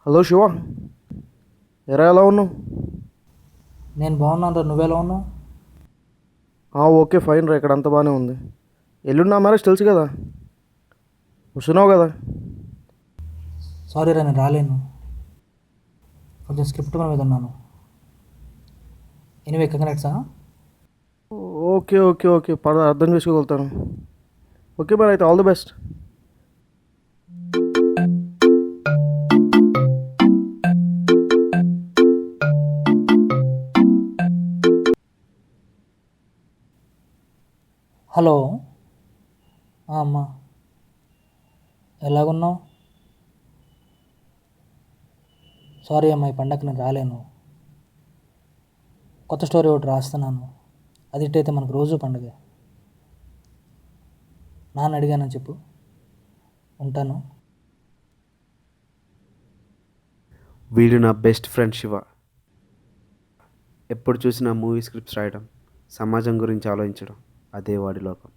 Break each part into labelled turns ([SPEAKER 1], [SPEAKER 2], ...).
[SPEAKER 1] Hello Shiva, ఎరా ఎలా ఉన్నావు?
[SPEAKER 2] నేను బాగున్నాను రా, నువ్వెలా ఉన్నావు?
[SPEAKER 1] ఓకే ఫైన్ రా, ఇక్కడ అంతా బాగానే ఉంది. ఎల్లుండి నా మ్యారేజ్ తెలుసు కదా, వస్తున్నావు కదా?
[SPEAKER 2] సారీ రా, నేను రాలేను. కొంచెం స్క్రిప్ట్ మీద ఉన్నాను. ఎనివే కంగ్రాట్సా.
[SPEAKER 1] ఓకే ఓకే ఓకే అర్థం చేసుకోగలుగుతాను. ఓకే మరి అయితే ఆల్ ది బెస్ట్.
[SPEAKER 2] హలో అమ్మా, ఎలాగున్నావు? సారీ అమ్మా, ఈ పండగకి నేను రాలేను. కొత్త స్టోరీ ఒకటి రాస్తున్నాను, అది ఇట్టయితే మనకు రోజు పండగే. నాన్న అడిగానని చెప్పు, ఉంటాను.
[SPEAKER 3] వీడు నా బెస్ట్ ఫ్రెండ్ శివ. ఎప్పుడు చూసినా మూవీ స్క్రిప్ట్స్ రాయడం, సమాజం గురించి ఆలోచించడం, అదే వాడి లోకం.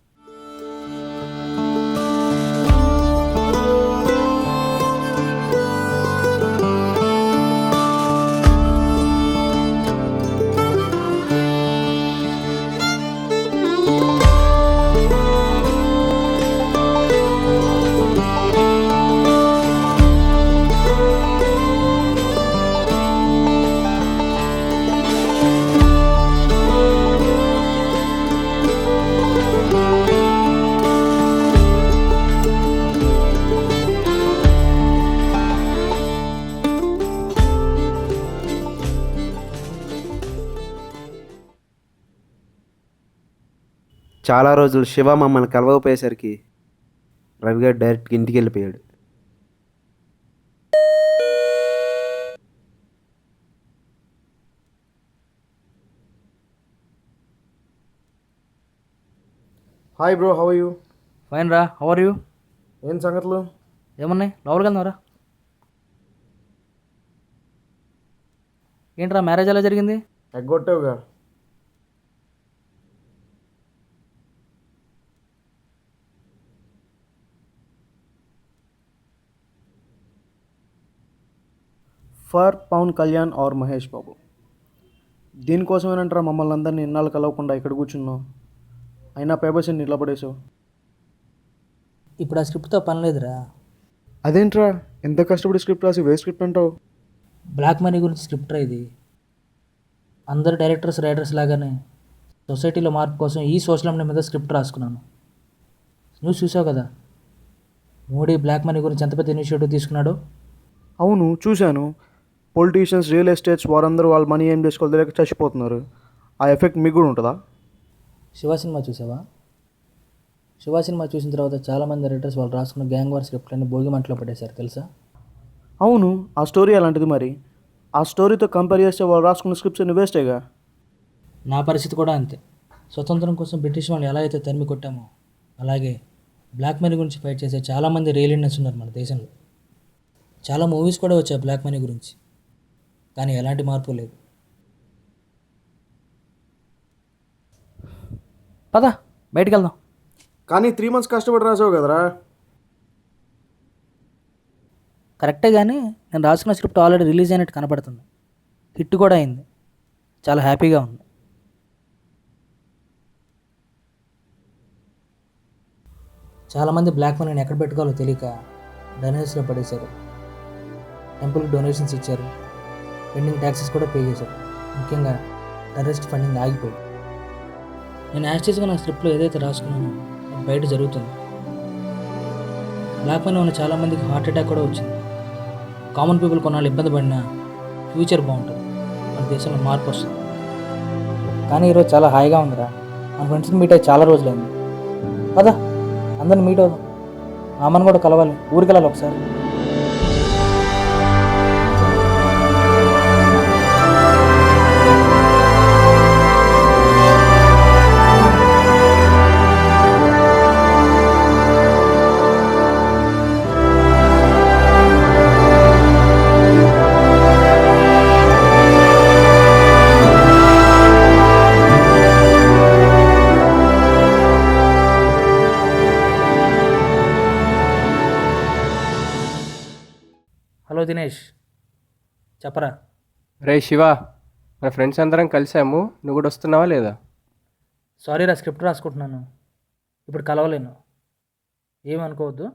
[SPEAKER 3] చాలా రోజులు శివ మమ్మల్ని కలవకపోయేసరికి రవిగారు డైరెక్ట్గా ఇంటికి వెళ్ళిపోయాడు.
[SPEAKER 1] Hi bro, how are you?
[SPEAKER 2] Fine రా, హౌ ఆర్ యూ?
[SPEAKER 1] ఏం సంగతులు?
[SPEAKER 2] ఏమున్నాయి, లోపలికి వెళ్దాంరా. ఏంట్రా, మ్యారేజ్ ఎలా జరిగింది?
[SPEAKER 1] ఎగ్గొట్టావుగా. For Pavan Kalyan or Mahesh Babu. దీనికోసమేనంటారా మమ్మల్ని అందరినీ ఇన్నాళ్ళు కలవకుండా ఇక్కడ కూర్చున్నావు? అయినా పేపర్స్ నిలబడేసావు.
[SPEAKER 2] ఇప్పుడు ఆ స్క్రిప్ట్తో పని లేదురా.
[SPEAKER 1] అదేంట్రా, ఎంత కష్టపడి స్క్రిప్ట్ రాసి వే స్క్రిప్ట్ అంటావు?
[SPEAKER 2] బ్లాక్ మనీ గురించి స్క్రిప్ట్ రా ఇది. అందరు డైరెక్టర్స్ రైటర్స్ లాగానే సొసైటీలో మార్పు కోసం ఈ సోషల్ మీడియా మీద స్క్రిప్ట్ రాసుకున్నాను. న్యూస్ చూసావు కదా, మోడీ బ్లాక్ మనీ గురించి ఎంత పెద్ద ఇనిషియేటివ్ తీసుకున్నాడో.
[SPEAKER 1] అవును చూశాను. పొలిటీషియన్స్, రియల్ ఎస్టేట్స్ వారందరూ వాళ్ళ మనీ ఏం చేసుకోవాలి తెలియక చచ్చిపోతున్నారు. ఆ ఎఫెక్ట్ మీకు కూడా ఉంటుందా?
[SPEAKER 2] శివ సినిమా చూసావా? శివ సినిమా చూసిన తర్వాత చాలామంది రైటర్స్ వాళ్ళు రాసుకున్న గ్యాంగ్ వార్ స్క్రిప్ట్లన్నీ భోగి మంటలో పడేశారు తెలుసా.
[SPEAKER 1] అవును, ఆ స్టోరీ అలాంటిది. మరి ఆ స్టోరీతో కంపేర్ చేస్తే వాళ్ళు రాసుకున్న స్క్రిప్ట్స్ అన్ని వేస్టేగా.
[SPEAKER 2] నా పరిస్థితి కూడా అంతే. స్వతంత్రం కోసం బ్రిటిష్ వాళ్ళు ఎలా అయితే తరిమి కొట్టామో, అలాగే బ్లాక్ మనీ గురించి ఫైట్ చేసే చాలామంది రియల్ ఇండియన్స్ ఉన్నారు మన దేశంలో. చాలా మూవీస్ కూడా వచ్చాయి బ్లాక్ మనీ గురించి, కానీ ఎలాంటి మార్పు లేదు. పద బయటికి వెళ్దాం.
[SPEAKER 1] కానీ 3 months కష్టపడి రాసావు కదరా.
[SPEAKER 2] కరెక్టే, కానీ నేను రాసుకున్న స్క్రిప్ట్ ఆల్రెడీ రిలీజ్ అయినట్టు కనపడుతుంది. హిట్ కూడా అయింది. చాలా హ్యాపీగా ఉంది. చాలామంది బ్లాక్ మనీని ఎక్కడ పెట్టుకోవాలో తెలియక డొనేషన్స్లో పడేశారు. టెంపుల్కి డొనేషన్స్ ఇచ్చారు, పెండింగ్ ట్యాక్సెస్ కూడా పే చేశారు. ముఖ్యంగా టెర్రరిస్ట్ ఫండింగ్ ఆగిపోయి. నేను యాక్చువల్గా నా స్క్రిప్ట్లో ఏదైతే రాసుకున్నానో అది బయట జరుగుతుంది. బ్లాక్ మనీ ఉన్న చాలామందికి హార్ట్ అటాక్ కూడా వచ్చింది. కామన్ పీపుల్ కొన్నాళ్ళు ఇబ్బంది పడినా ఫ్యూచర్ బాగుంటుంది, మన దేశంలో మార్పు వస్తుంది. కానీ ఈరోజు చాలా హాయిగా ఉందిరా. మన ఫ్రెండ్స్ని మీట్ అయ్యి చాలా రోజులైంది. కదా అందరిని మీట్ అవుదాం. అమ్మని కూడా కలవాలి, ఊరికి వెళ్ళాలి ఒకసారి. హలో దినేష్, చెప్పరా.
[SPEAKER 4] రే శివ, మన ఫ్రెండ్స్ అందరం కలిసాము, నువ్వు కూడా వస్తున్నావా లేదా?
[SPEAKER 2] సారీ రా, స్క్రిప్ట్ రాసుకుంటున్నాను, ఇప్పుడు కలవలేను, ఏమనుకోవద్దు.